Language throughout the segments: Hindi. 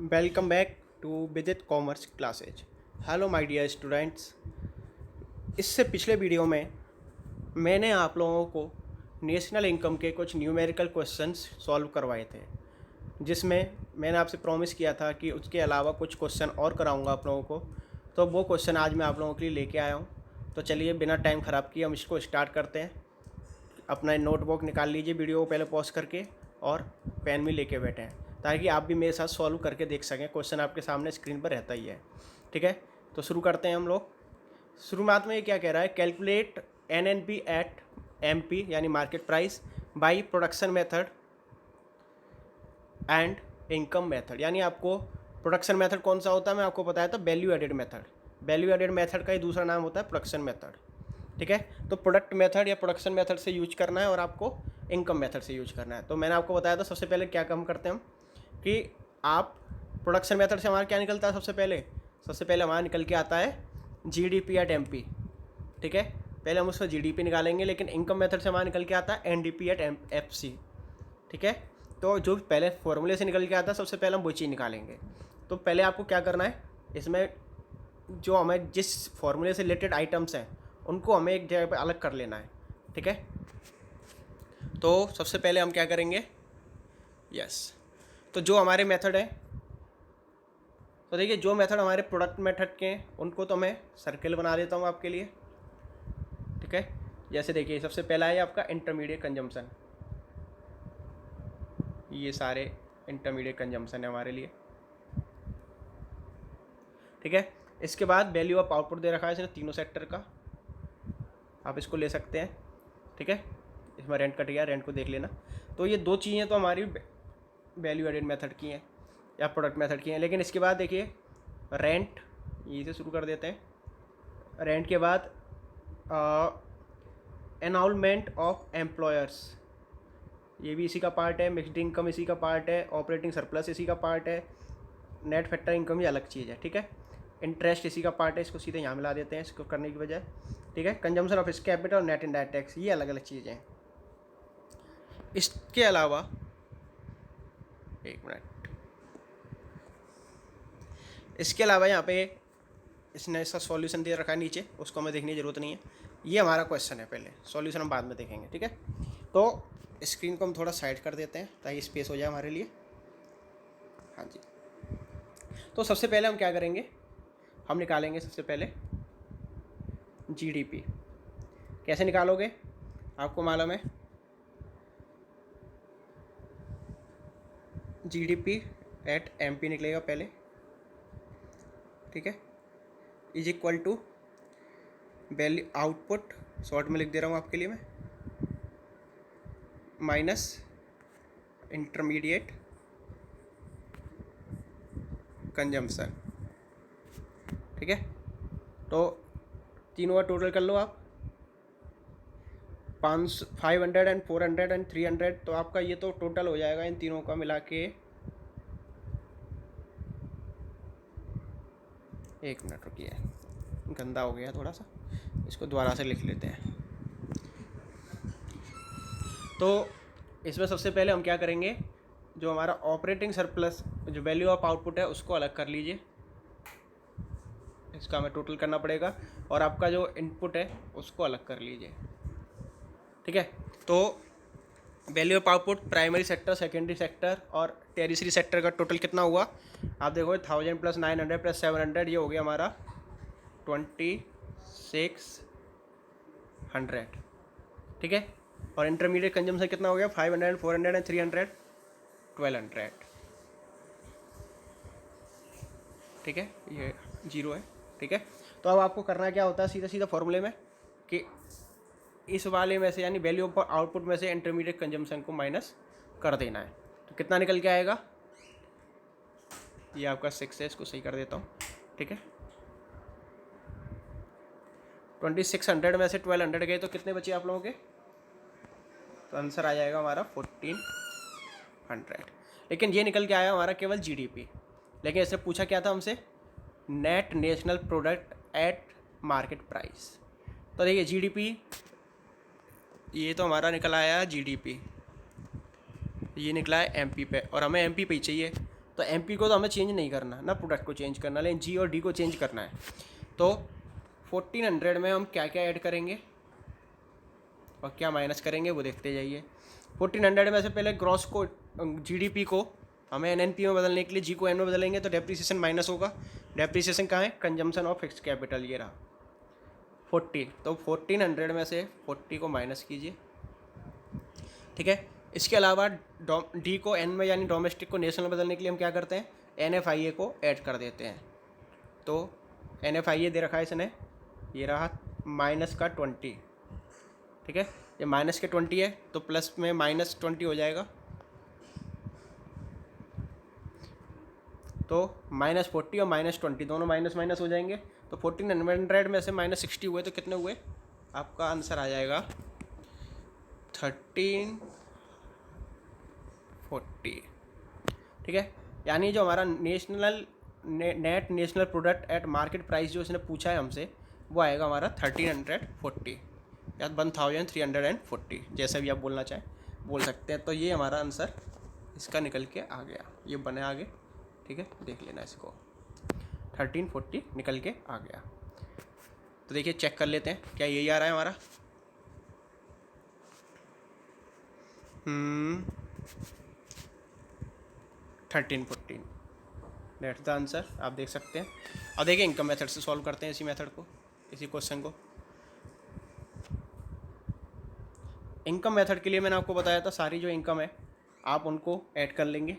Welcome back to Vidit commerce classes. Hello my dear students. इससे पिछले वीडियो में मैंने आप लोगों को नेशनल इनकम के कुछ न्यूमेरिकल क्वेश्चंस सॉल्व करवाए थे, जिसमें मैंने आपसे प्रॉमिस किया था कि उसके अलावा कुछ क्वेश्चन और कराऊंगा आप लोगों को। तो वो क्वेश्चन आज मैं आप लोगों के लिए लेके आया हूँ। तो चलिए बिना टाइम ख़राब किए हम इसको स्टार्ट करते हैं। अपना नोटबुक निकाल लीजिए वीडियो को पहले पॉज करके, और पेन भी लेके बैठे हैं ताकि आप भी मेरे साथ सॉल्व करके देख सकें। क्वेश्चन आपके सामने स्क्रीन पर रहता ही है। ठीक है, तो शुरू करते हैं हम लोग। शुरुआत में ये क्या कह रहा है, कैलकुलेट NNP एट MP यानी market price by production method and income method. यानी आपको प्रोडक्शन मेथड कौन सा होता है, मैं आपको बताया था value added method. Value added method का ही दूसरा नाम होता है प्रोडक्शन मेथड। ठीक है, तो प्रोडक्ट मेथड या प्रोडक्शन मेथड से यूज करना है और आपको इनकम मेथड से यूज करना है। तो मैंने आपको बताया था सबसे पहले क्या काम करते हैं हम, कि आप प्रोडक्शन मेथड से हमारा क्या निकलता है, सबसे पहले हमारा निकल के आता है GDP एट MP। ठीक है, पहले हम उसमें GDP निकालेंगे, लेकिन इनकम मेथड से हमारा निकल के आता है NDP एट FC। ठीक है, तो जो पहले फॉर्मूले से निकल के आता है सबसे पहले हम वो चीज़ निकालेंगे। तो पहले आपको क्या करना है, इसमें जो हमें जिस फॉर्मूले से रिलेटेड आइटम्स हैं उनको हमें एक जगह पे अलग कर लेना है। ठीक है, तो सबसे पहले हम क्या करेंगे, तो जो हमारे मेथड है, तो देखिए जो मेथड हमारे प्रोडक्ट मेथड के हैं उनको तो मैं सर्किल बना देता हूँ आपके लिए। ठीक है, जैसे देखिए सबसे पहला है आपका इंटरमीडिएट कंजम्पशन। ये सारे इंटरमीडिएट कंजम्पशन है हमारे लिए। ठीक है, इसके बाद वैल्यू ऑफ आउटपुट दे रखा है इसने तीनों सेक्टर का, आप इसको ले सकते हैं। ठीक है, इसमें रेंट कट गया, रेंट को देख लेना। तो ये दो चीज़ें तो हमारी वैल्यू एडेड मेथड की हैं या प्रोडक्ट मेथड की हैं। लेकिन इसके बाद देखिए रेंट, यहीं से शुरू कर देते हैं। रेंट के बाद एनरोलमेंट ऑफ एम्प्लॉयर्स, ये भी इसी का पार्ट है। मिक्स्ड इनकम इसी का पार्ट है। ऑपरेटिंग सरप्लस इसी का पार्ट है। नेट फैक्टर इनकम ये अलग चीज़ है। ठीक है, इंटरेस्ट इसी का पार्ट है, इसको सीधे यहाँ मिला देते हैं इसको करने की बजाय। ठीक है, कंजम्पशन ऑफ इस कैपिटल और नेट इनडायरेक्ट टैक्स ये अलग अलग चीज़ें हैं। इसके अलावा एक मिनट, इसके अलावा यहाँ पे इसने इसका सॉल्यूशन दे रखा है नीचे, उसको हमें देखने की ज़रूरत नहीं है। ये हमारा क्वेश्चन है, पहले सॉल्यूशन हम बाद में देखेंगे। ठीक है, तो स्क्रीन को हम थोड़ा साइड कर देते हैं ताकि स्पेस हो जाए हमारे लिए। हाँ जी, तो सबसे पहले हम क्या करेंगे, हम निकालेंगे सबसे पहले GDP। कैसे निकालोगे, आपको मालूम है GDP एट MP निकलेगा पहले। ठीक है, is equal to value output, short में लिख दे रहा हूँ आपके लिए मैं, माइनस इंटरमीडिएट कंजम्पशन। ठीक है, तो तीनों का टोटल कर लो आप, 500 एंड 400 एंड 300। तो आपका ये तो टोटल हो जाएगा इन तीनों का मिला के, एक मिनट रुकिए, गंदा हो गया थोड़ा सा, इसको दोबारा से लिख लेते हैं। तो इसमें सबसे पहले हम क्या करेंगे, जो हमारा ऑपरेटिंग सरप्लस जो वैल्यू ऑफ आउटपुट है उसको अलग कर लीजिए, इसका हमें टोटल करना पड़ेगा, और आपका जो इनपुट है उसको अलग कर लीजिए। ठीक है, तो value of output primary sector, secondary sector और टेरिसरी सेक्टर का टोटल कितना हुआ, आप देखो 1000 प्लस 900 प्लस 700, ये हो गया हमारा 2600। ठीक है, और इंटरमीडिएट कंजम्पशन कितना हो गया, 500 400 एंड 300 1200। ठीक है, ये जीरो है। ठीक है, तो अब आपको करना क्या होता है, सीधा सीधा फॉर्मूले में, कि इस वाले में से यानी वैल्यू ऑफ आउटपुट में से इंटरमीडिएट कंजम्पशन को माइनस कर देना है। तो कितना निकल के आएगा, ये आपका 6 है, इसको सही कर देता हूँ। ठीक है, 2600 में से 1200 गए तो कितने बचे आप लोगों के, तो आंसर आ जाएगा हमारा 1400। लेकिन ये निकल के आया हमारा केवल GDP। लेकिन इसने पूछा क्या था हमसे, net national product at market price. तो देखिए GDP, ये तो हमारा निकल आया GDP, ये निकला है MP पे, और हमें MP पे ही चाहिए। तो MP को तो हमें चेंज नहीं करना, ना प्रोडक्ट को चेंज करना, लेकिन G और D को चेंज करना है। तो 1400 में हम क्या क्या ऐड करेंगे और क्या माइनस करेंगे वो देखते जाइए। 1400 में से पहले ग्रॉस को GDP को हमें NNP में बदलने के लिए G को N में बदलेंगे, तो डेप्रीसिएशन माइनस होगा। डेप्रीसिएशन कहाँ है? कंजम्पशन ऑफ फिक्स्ड कैपिटल, ये रहा 40। तो 1400 में से 40 को माइनस कीजिए, ठीक है। इसके अलावा D को N में यानी डोमेस्टिक को नेशनल में बदलने के लिए हम क्या करते हैं? NFIA को ऐड कर देते हैं। तो NFIA दे रखा है इसने, ये रहा माइनस का 20, ठीक है। ये माइनस के 20 है तो प्लस में माइनस 20 हो जाएगा, तो -40 और -20 दोनों माइनस माइनस हो जाएंगे। तो 1400 में से -60 हुए तो कितने हुए? आपका आंसर आ जाएगा 1340, ठीक है। यानी जो हमारा net national product at market price जो इसने पूछा है हमसे, वो आएगा हमारा 1340 या 1340, जैसा भी आप बोलना चाहें बोल सकते हैं। तो ये हमारा आंसर इसका निकल के आ गया, ये बने आगे, ठीक है, देख लेना इसको। 1340 निकल के आ गया। तो देखिए चेक कर लेते हैं क्या यही आ रहा है हमारा। 1314 दैट्स द आंसर, आप देख सकते हैं। अब देखिए इनकम मेथड से सॉल्व करते हैं इसी मेथड को, इसी क्वेश्चन को। इनकम मेथड के लिए मैंने आपको बताया था सारी जो इनकम है आप उनको ऐड कर लेंगे,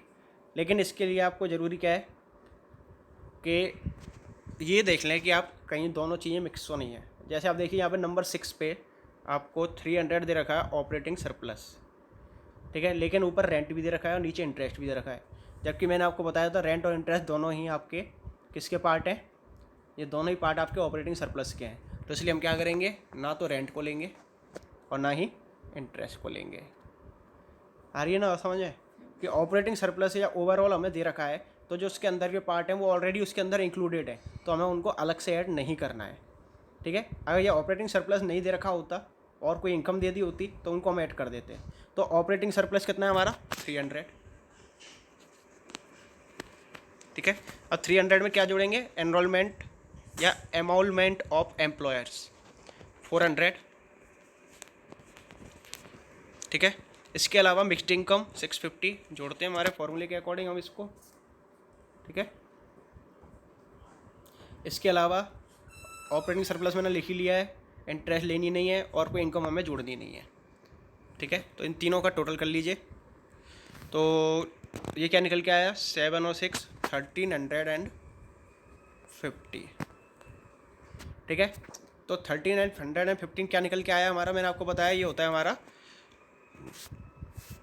लेकिन इसके लिए आपको ज़रूरी क्या है कि ये देख लें कि आप कहीं दोनों चीज़ें मिक्स तो नहीं है। जैसे आप देखिए यहाँ पे नंबर 6 पे आपको 300 दे रखा है ऑपरेटिंग सरप्लस, ठीक है, लेकिन ऊपर रेंट भी दे रखा है और नीचे इंटरेस्ट भी दे रखा है। जबकि मैंने आपको बताया था रेंट और इंटरेस्ट दोनों ही आपके किसके पार्ट हैं? ये दोनों ही पार्ट आपके ऑपरेटिंग सरप्लस के हैं। तो इसलिए हम क्या करेंगे, ना तो रेंट को लेंगे और ना ही इंटरेस्ट को लेंगे। आ रही है ना समझ में कि ऑपरेटिंग सरप्लस या ओवरऑल हमें दे रखा है, तो जो उसके अंदर के पार्ट हैं वो ऑलरेडी उसके अंदर इंक्लूडेड है, तो हमें उनको अलग से ऐड नहीं करना है, ठीक है। अगर ये ऑपरेटिंग सरप्लस नहीं दे रखा होता और कोई इनकम दे दी होती तो उनको हम ऐड कर देते। तो ऑपरेटिंग सरप्लस कितना है हमारा? 300, ठीक है। अब 300 में क्या जोड़ेंगे? एनरोलमेंट या एमोलमेंट ऑफ एम्प्लॉयर्स 400, ठीक है। इसके अलावा मिक्स्ड इनकम 650 जोड़ते हैं हमारे फॉर्मूले के अकॉर्डिंग हम इसको, ठीक है। इसके अलावा ऑपरेटिंग सरप्लस मैंने लिख ही लिया है, इंटरेस्ट लेनी नहीं है और कोई इनकम हमें जोड़नी नहीं है, ठीक है। तो इन तीनों का टोटल कर लीजिए। तो ये क्या निकल के आया? 7 और 6 1350, ठीक है। तो 1315 क्या निकल के आया हमारा? मैंने आपको बताया ये होता है हमारा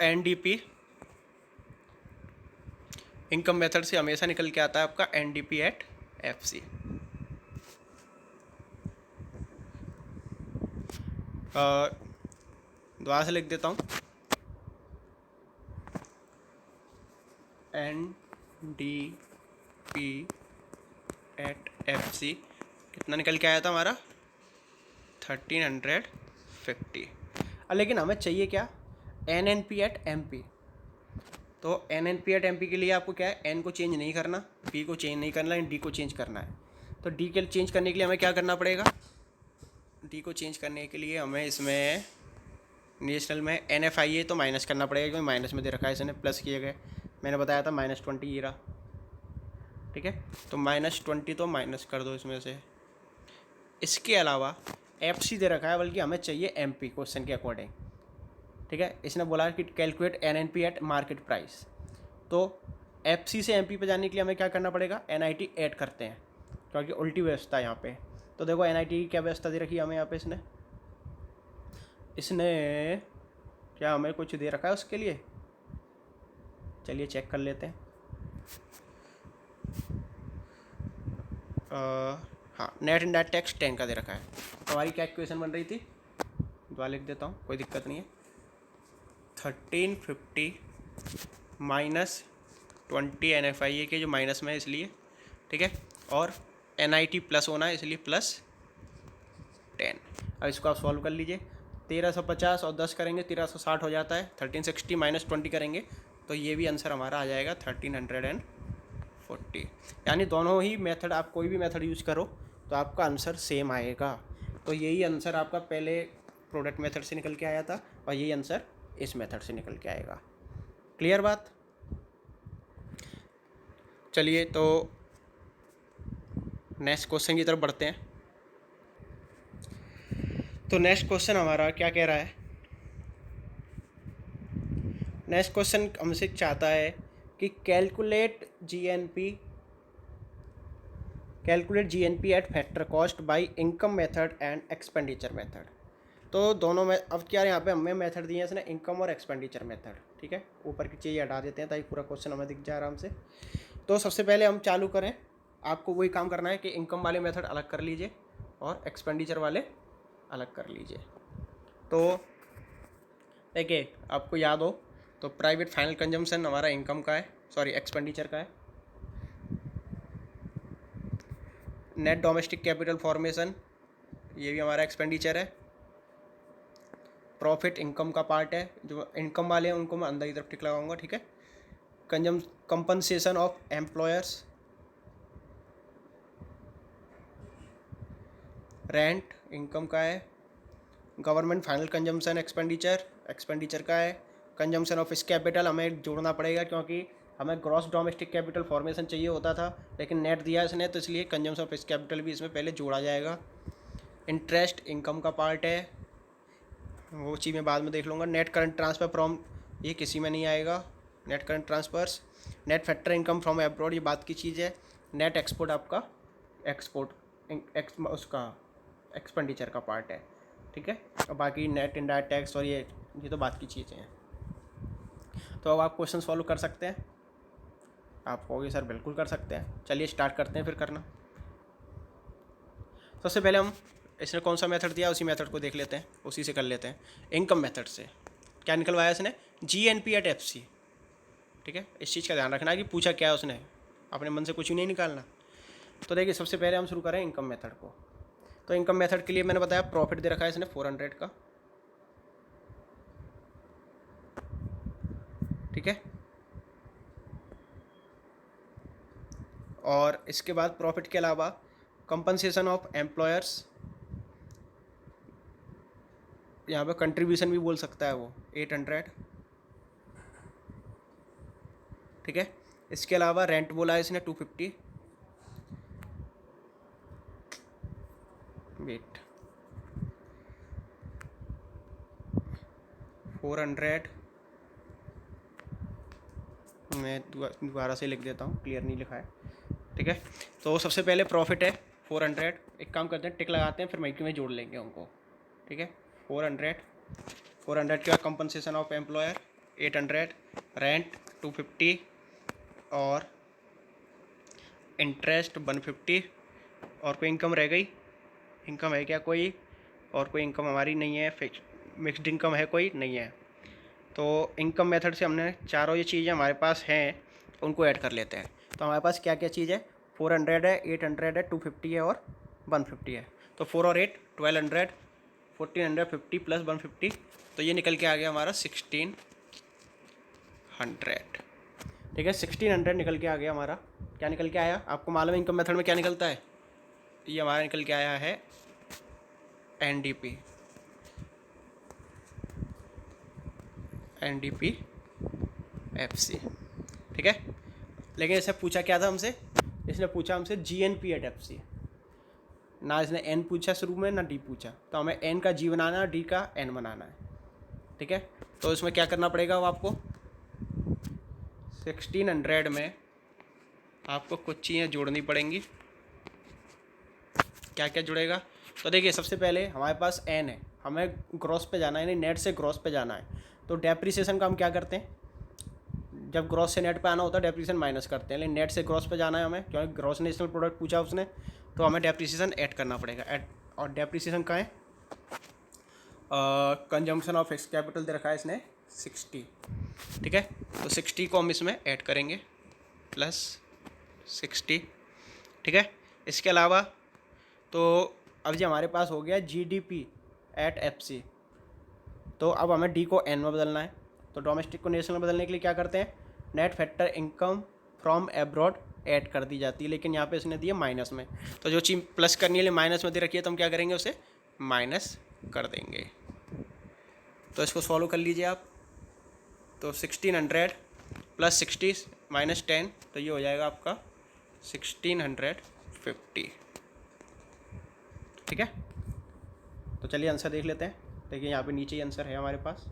NDP। इनकम मेथड से हमेशा निकल के आता है आपका NDP एट FC। दोबारा से लिख देता हूँ, NDP एट FC कितना निकल के आया था हमारा? 1350। लेकिन हमें चाहिए क्या? NNP at MP। तो NNP एट MP के लिए आपको क्या है? N को चेंज नहीं करना, P को चेंज नहीं करना, D को चेंज करना है। तो D के चेंज करने के लिए हमें क्या करना पड़ेगा? D को चेंज करने के लिए हमें इसमें नेशनल में NFIA तो माइनस करना पड़ेगा, क्योंकि माइनस में दे रखा है, इसने प्लस किए गए। मैंने बताया था -20 ये रहा, ठीक है। तो -20 तो माइनस कर दो इसमें से। इसके अलावा FC दे रखा है, बल्कि हमें चाहिए MP क्वेश्चन के अकॉर्डिंग, ठीक है। इसने बोला कि calculate NNP eight market price. तो FC से MP पे जाने के लिए हमें क्या करना पड़ेगा? NIT ऐड करते हैं, क्योंकि उल्टी व्यवस्था है यहाँ पे। तो देखो NIT की क्या व्यवस्था दे रखी है हमें यहाँ पे, इसने क्या हमें कुछ दे रखा है उसके लिए? चलिए चेक कर लेते हैं। हाँ, नेट इंडायरेक्ट टैक्स 10 का दे रखा है। तो हमारी क्या इक्वेशन बन रही थी? दोबारा लिख देता हूँ, कोई दिक्कत नहीं है। 1350 -20 NFIA के जो माइनस में है इसलिए, ठीक है, और NIT प्लस होना है इसलिए +10। अब इसको आप सॉल्व कर लीजिए। 1350 और 10 करेंगे 1360 हो जाता है। 1360 -20 करेंगे तो ये भी आंसर हमारा आ जाएगा 1340। 40, यानी दोनों ही मेथड, आप कोई भी मेथड यूज करो तो आपका आंसर सेम आएगा। तो यही आंसर आपका पहले प्रोडक्ट मेथड से निकल के आया था और यही आंसर इस मेथड से निकल के आएगा। क्लियर बात? चलिए तो नेक्स्ट क्वेश्चन की तरफ बढ़ते हैं। तो नेक्स्ट क्वेश्चन हमारा क्या कह रहा है? नेक्स्ट क्वेश्चन हमसे चाहता है कि calculate GNP eight factor cost by income method and expenditure method. तो दोनों में अब क्या यहाँ पे हमें मेथड दिए हैं इसने, इनकम और एक्सपेंडिचर मेथड। ठीक है, ऊपर की चीज़ हटा देते हैं ताकि पूरा क्वेश्चन हमें दिख जाए आराम से। तो सबसे पहले हम चालू करें, आपको वही काम करना है कि इनकम वाले मेथड अलग कर लीजिए और एक्सपेंडिचर वाले अलग कर लीजिए। तो देखिए, आपको याद हो तो प्राइवेट फाइनल कंजम्पशन हमारा इनकम का है, सॉरी एक्सपेंडिचर का है। नेट डोमेस्टिक कैपिटल फॉर्मेशन ये भी हमारा एक्सपेंडिचर है। प्रॉफिट इनकम का पार्ट है, जो इनकम वाले हैं उनको मैं अंदर की तरफ टिक लगाऊंगा। ठीक है, compensation of employers, rent income का है। गवर्नमेंट फाइनल कंजम्पशन एक्सपेंडिचर का है। कंजम्पशन ऑफ कैपिटल हमें जोड़ना पड़ेगा क्योंकि हमें ग्रॉस डोमेस्टिक कैपिटल फॉर्मेशन चाहिए होता था, लेकिन नेट दिया इसने तो इसलिए कंजम्पशन ऑफ कैपिटल भी इसमें पहले जोड़ा जाएगा। इंटरेस्ट इनकम का पार्ट है, वो चीज़ मैं बाद में देख लूँगा। नेट करंट ट्रांसफ़र फ्रॉम, ये किसी में नहीं आएगा। Net current transfers, net factor income from abroad ये बात की चीज़ है। नेट एक्सपोर्ट आपका उसका एक्सपेंडिचर का पार्ट है। ठीक है, और बाकी नेट इनडायरेक्ट टैक्स और ये तो बात की चीज़ें हैं। तो अब आप क्वेश्चन सॉल्व कर सकते हैं। आप कहोगे सर बिल्कुल कर सकते हैं, चलिए स्टार्ट करते हैं फिर करना। सबसे पहले हम इसने कौन सा मेथड दिया उसी मेथड को देख लेते हैं, उसी से कर लेते हैं। इनकम मेथड से क्या निकलवाया इसने, जीएनपी एट एफसी। ठीक है, इस चीज़ का ध्यान रखना है कि पूछा क्या है उसने, अपने मन से कुछ भी नहीं निकालना। तो देखिए, सबसे पहले हम शुरू करें इनकम मेथड को। तो इनकम मेथड के लिए मैंने बताया प्रॉफिट दे रखा है इसने 400 का। ठीक है, और इसके बाद प्रॉफिट के अलावा कंपनसेशन ऑफ एम्प्लॉयर्स, यहाँ पे कंट्रीब्यूशन भी बोल सकता है वो, 800। ठीक है, इसके अलावा रेंट बोला है इसने 250। वेट, 400 मैं दोबारा से लिख देता हूँ, क्लियर नहीं लिखा है। ठीक है, तो सबसे पहले प्रॉफिट है 400। एक काम करते हैं, टिक लगाते हैं, फिर माइक में जोड़ लेंगे उनको। ठीक है, 400 के बाद कंपनसेशन ऑफ एम्प्लॉयर 800, रेंट 250 और इंटरेस्ट 150। और कोई इनकम रह गई? इनकम है क्या कोई? और कोई इनकम हमारी नहीं है, फिक्स मिक्स्ड इनकम है कोई? नहीं है। तो इनकम मेथड से हमने चारों ये चीज़ें हमारे पास हैं उनको ऐड कर लेते हैं। तो हमारे पास क्या क्या चीज़ है, 400 है, 800 है, 250 है और 150 है। तो 4 और 8 1200, 1450 प्लस 150, तो ये निकल के आ गया हमारा 1600। ठीक है, 1600 निकल के आ गया हमारा। क्या निकल के आया आपको मालूम है इनकम मेथड में क्या निकलता है? ये हमारा निकल के आया है एनडीपी एफसी। ठीक है, लेकिन इसने पूछा क्या था हमसे? इसने पूछा हमसे जीएनपी एट एफसी। ना इसने एन पूछा शुरू में, ना डी पूछा। तो हमें एन का जी बनाना है, डी का एन बनाना है। ठीक है, तो इसमें क्या करना पड़ेगा, वो आपको 1600 में आपको कुछ चीज़ें जोड़नी पड़ेंगी। क्या क्या जुड़ेगा? तो देखिए, सबसे पहले हमारे पास एन है, हमें ग्रॉस पे जाना है, यानी नेट से ग्रॉस पे जाना है। तो डेप्रिसिएशन का हम क्या करते हैं, जब ग्रॉस से नेट पे आना होता है डेप्रिसिएशन माइनस करते हैं, लेकिन नेट से ग्रॉस पे जाना है हमें, क्योंकि ग्रॉस नेशनल प्रोडक्ट पूछा उसने, तो हमें डेप्रिसिएशन ऐड करना पड़ेगा। और डेप्रिसिएशन का है कंजम्पशन ऑफ फिक्स्ड कैपिटल दे रखा है इसने 60। ठीक है, तो 60 को हम इसमें ऐड करेंगे प्लस 60। ठीक है, इसके अलावा तो अब जो हमारे पास हो गया जीडीपी एट एफसी। तो अब हमें डी को एन में बदलना है। तो डोमेस्टिक को नेशनल में बदलने के लिए क्या करते हैं, net factor income from abroad add कर दी जाती है, लेकिन यहाँ पे इसने दिया माइनस में, तो जो चीज़ प्लस करनी है माइनस में दे रखी है तो हम क्या करेंगे, उसे माइनस कर देंगे। तो इसको सॉल्व कर लीजिए आप। तो 1600 प्लस 60 माइनस 10, तो ये हो जाएगा आपका 1650। ठीक है, तो चलिए आंसर देख लेते हैं। देखिए यहाँ पे नीचे ही आंसर है हमारे पास,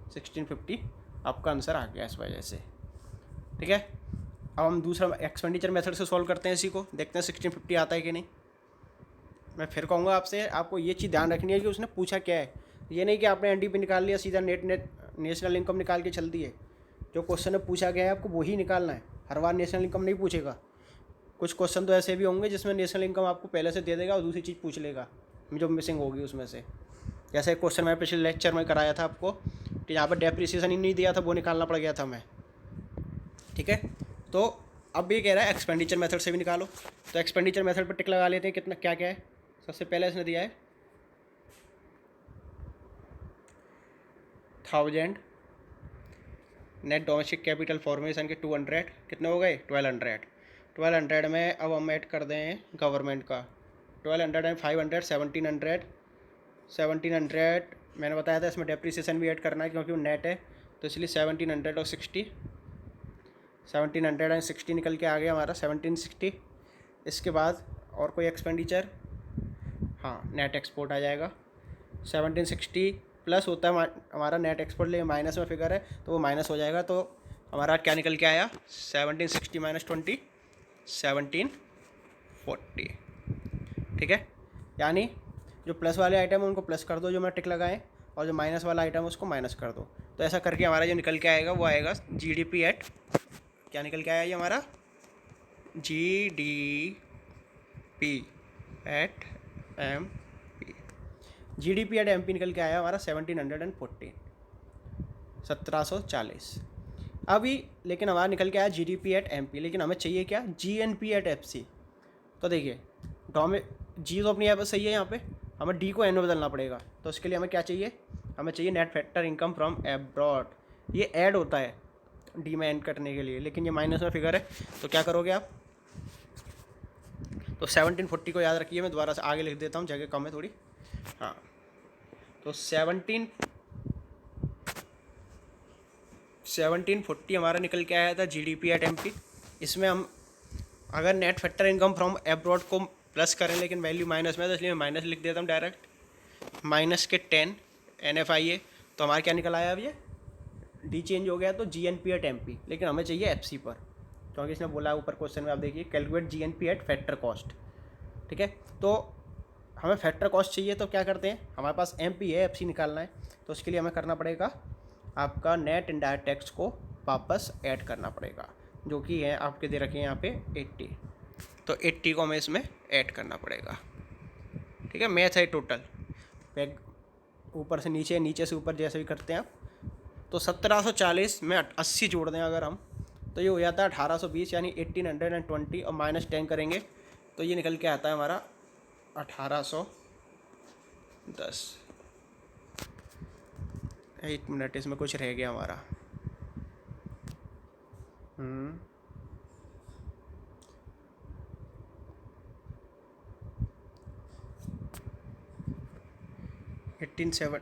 1650 आपका आंसर आ गया इस वजह से। ठीक है, अब हम दूसरा एक्सपेंडिचर मेथड से सॉल्व करते हैं इसी को, देखते हैं 1650 आता है कि नहीं। मैं फिर कहूँगा आपसे, आपको ये चीज़ ध्यान रखनी है कि उसने पूछा क्या है। ये नहीं कि आपने एनडीपी निकाल लिया सीधा नेशनल इनकम निकाल के चल दिए। जो क्वेश्चन में पूछा गया है आपको वही निकालना है, हर बार नेशनल इनकम नहीं पूछेगा। कुछ क्वेश्चन तो ऐसे भी होंगे जिसमें नेशनल इनकम आपको पहले से दे देगा और दूसरी चीज़ पूछ लेगा जो मिसिंग होगी उसमें से। जैसे क्वेश्चन मैं पिछले लेक्चर में कराया था आपको कि यहाँ पर डेप्रिसिएशन ही नहीं दिया था, वो निकालना पड़ गया था हमें। ठीक है, तो अब ये कह रहा है एक्सपेंडिचर मेथड से भी निकालो। तो एक्सपेंडिचर मेथड पर टिक लगा लेते हैं, कितना क्या क्या है। सबसे पहले इसने दिया है 1000 नेट डोमेस्टिक कैपिटल फॉर्मेशन के 200, कितने हो गए 1200 में अब हम ऐड कर दें गवर्नमेंट का 1200 एंड 500 1700 मैंने बताया था इसमें डेप्रिसिएशन भी ऐड करना है क्योंकि वो नेट है, तो इसलिए 1700 और 60 1760 निकल के आ गया हमारा 1760। इसके बाद और कोई एक्सपेंडिचर, हाँ नेट एक्सपोर्ट आ जाएगा 1760 प्लस होता है हमारा नेट एक्सपोर्ट, लेकिन माइनस में फिगर है तो वो माइनस हो जाएगा। तो हमारा क्या निकल के आया 1760 माइनस 20 1740। ठीक है, यानी जो प्लस वाले आइटम है उनको प्लस कर दो जो मैं टिक लगाएं, और जो माइनस वाला आइटम है उसको माइनस कर दो। तो ऐसा करके हमारा जो निकल के आएगा वो आएगा जीडीपी एट, क्या निकल के आया ये हमारा GDP at MP, GDP at MP निकल के आया हमारा 1740 1740। अभी लेकिन हमारा निकल के आया जीडीपी एट एमपी, लेकिन हमें चाहिए क्या जीएनपी एट एफसी। तो देखिए में जी तो अपनी यहाँ पर सही है, यहाँ पे हमें डी को एन में बदलना पड़ेगा। तो उसके लिए हमें क्या चाहिए, हमें चाहिए net factor income from abroad. ये ऐड होता है डी में एंड करने के लिए, लेकिन ये माइनस में फिगर है। तो क्या करोगे आप, तो 1740 को याद रखिए, मैं दोबारा से आगे लिख देता हूँ, जगह कम है थोड़ी। हाँ, तो 1740 हमारा निकल के आया था जीडीपी एट एमपी। इसमें हम अगर net factor income from abroad को प्लस करें लेकिन वैल्यू माइनस में, तो इसलिए मैं माइनस लिख देता हूँ डायरेक्ट, माइनस के 10 NFIA। तो हमारा क्या निकल आया अब, ये डी चेंज हो गया तो GNP एट एमपी, लेकिन हमें चाहिए FC पर, क्योंकि इसने बोला है ऊपर क्वेश्चन में, आप देखिए calculate GNP eight factor cost. ठीक है, तो हमें फैक्टर कॉस्ट चाहिए, तो क्या करते हैं, हमारे पास MP है, FC निकालना है, तो उसके लिए हमें करना पड़ेगा आपका नेट इनडायरेक्ट टैक्स को वापस ऐड करना पड़ेगा, जो कि है आपके दे रखे हैं यहाँ पे 80। तो 80 को हमें इसमें ऐड करना पड़ेगा। ठीक है, मैथ है टोटल, बैग ऊपर से नीचे, नीचे से ऊपर, जैसे भी करते हैं आप। तो 1740 में 80 जोड़ दें अगर हम, तो ये हो जाता है 1820, यानी 1820, और माइनस 10 करेंगे तो ये निकल के आता है हमारा 1810। एक मिनट, इसमें कुछ रह गया हमारा। 18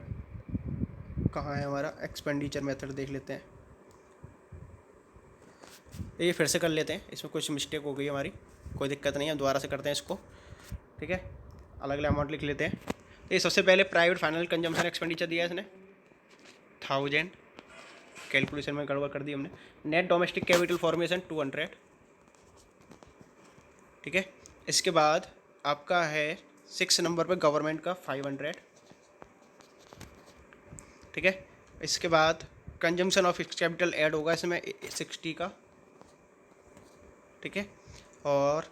कहाँ है हमारा एक्सपेंडिचर मेथड, देख लेते हैं। ये फिर से कर लेते हैं, इसमें कुछ मिस्टेक हो गई हमारी, कोई दिक्कत नहीं है, दोबारा से करते हैं इसको। ठीक है, अलग अलग अमाउंट लिख लेते हैं। तो ये सबसे पहले प्राइवेट फाइनल कंजम्पशन एक्सपेंडिचर दिया है इसने 1000, कैलकुलेशन में गड़बड़ कर दी हमने। Net domestic capital formation 200। ठीक है, इसके बाद आपका है 6 नंबर पे गवर्नमेंट का 500। ठीक है, इसके बाद consumption of fixed capital add होगा इसमें 60 का। ठीक है, और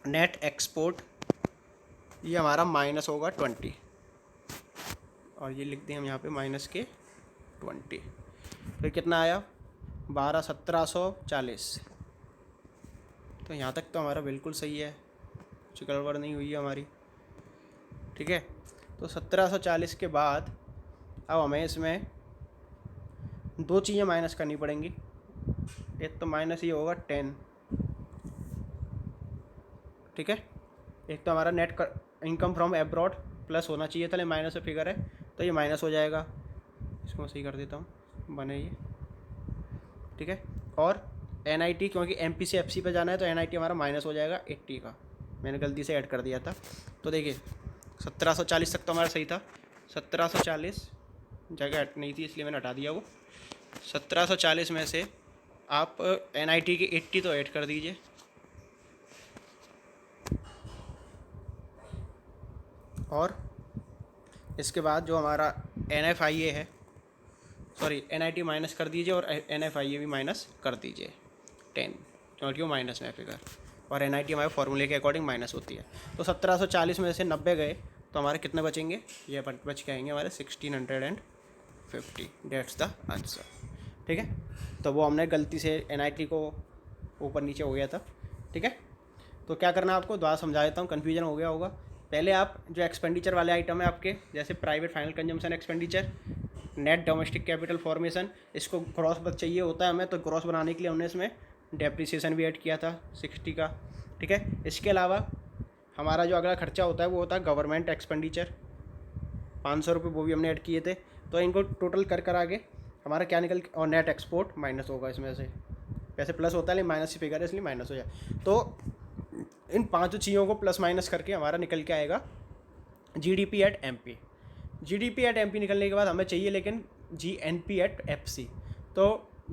नेट एक्सपोर्ट ये हमारा माइनस होगा 20, और ये लिख दें हम यहाँ पे माइनस के 20। फिर कितना आया 1740। तो यहाँ तक तो हमारा बिल्कुल सही है, कुछ गड़बड़ नहीं हुई है हमारी। ठीक है, तो 1740 के बाद अब हमें इसमें दो चीज़ें माइनस करनी पड़ेंगी। एक तो माइनस ये होगा 10, ठीक है। एक तो हमारा net income from abroad plus होना चाहिए था, लेकिन माइनस में फिगर है तो ये माइनस हो जाएगा। इसको मैं सही कर देता हूँ, बने ये, ठीक है। और NIT क्योंकि MP से FC पे जाना है तो NIT हमारा माइनस हो जाएगा 80 का, मैंने गलती से ऐड कर दिया था। तो देखिए 1740 तक तो हमारा सही था, 1740 जगह नहीं थी इसलिए मैंने हटा दिया वो। 1740 में से आप NIT की 80 तो ऐड कर दीजिए, और इसके बाद जो हमारा NFIA है, सॉरी NIT माइनस कर दीजिए और NFIA भी माइनस कर दीजिए 10, क्योंकि वो माइनस में फिगर, और NIT हमारे फॉर्मूले के अकॉर्डिंग माइनस होती है। तो 1740 में से 90 गए तो हमारे कितने बचेंगे, ये बच के आएंगे हमारे 1650, डेट्स द आंसर, ठीक है। तो वो हमने गलती से NIT को ऊपर नीचे हो गया था, ठीक है। तो क्या करना है आपको, दोबारा समझा देता हूँ, कन्फ्यूजन हो गया होगा। पहले आप जो एक्सपेंडिचर वाले आइटम है आपके, जैसे private final consumption expenditure, net domestic capital formation, इसको ग्रॉस बस चाहिए होता है हमें, तो ग्रॉस बनाने के लिए हमने इसमें डेप्रिसिएशन भी ऐड किया था 60 का, ठीक है। इसके अलावा हमारा जो अगला खर्चा होता है वो होता है गवर्नमेंट एक्सपेंडिचर, 500 रुपये वो भी हमने ऐड किए थे। तो इनको टोटल कर आगे हमारा क्या निकल, और नेट एक्सपोर्ट माइनस होगा इसमें से, वैसे प्लस होता है लेकिन माइनस की फिगर है इसलिए माइनस हो जाए। तो इन पांचों चीज़ों को प्लस माइनस करके हमारा निकल के आएगा GDP at MP। GDP at MP निकलने के बाद हमें चाहिए लेकिन GNP एट FC। तो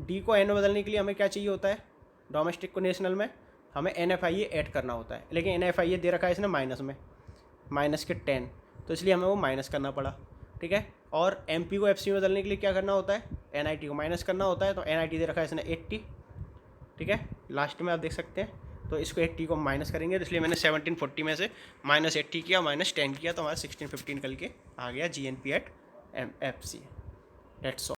D को N में बदलने के लिए हमें क्या चाहिए होता है, डोमेस्टिक को नेशनल में हमें NFIA ऐड करना होता है, लेकिन NFIA दे रखा है इसने माइनस में, माइनस के 10, तो इसलिए हमें वो माइनस करना पड़ा, ठीक है। और MP को FC में बदलने के लिए क्या करना होता है, NIT को माइनस करना होता है, तो NIT दे रखा है इसने 80, ठीक है, लास्ट में आप देख सकते हैं। तो इसको 80 को माइनस करेंगे, तो इसलिए मैंने 1740 में से -80 किया, -10 किया, तो हमारा 1650 निकल के आ गया GNP at FC। That's all.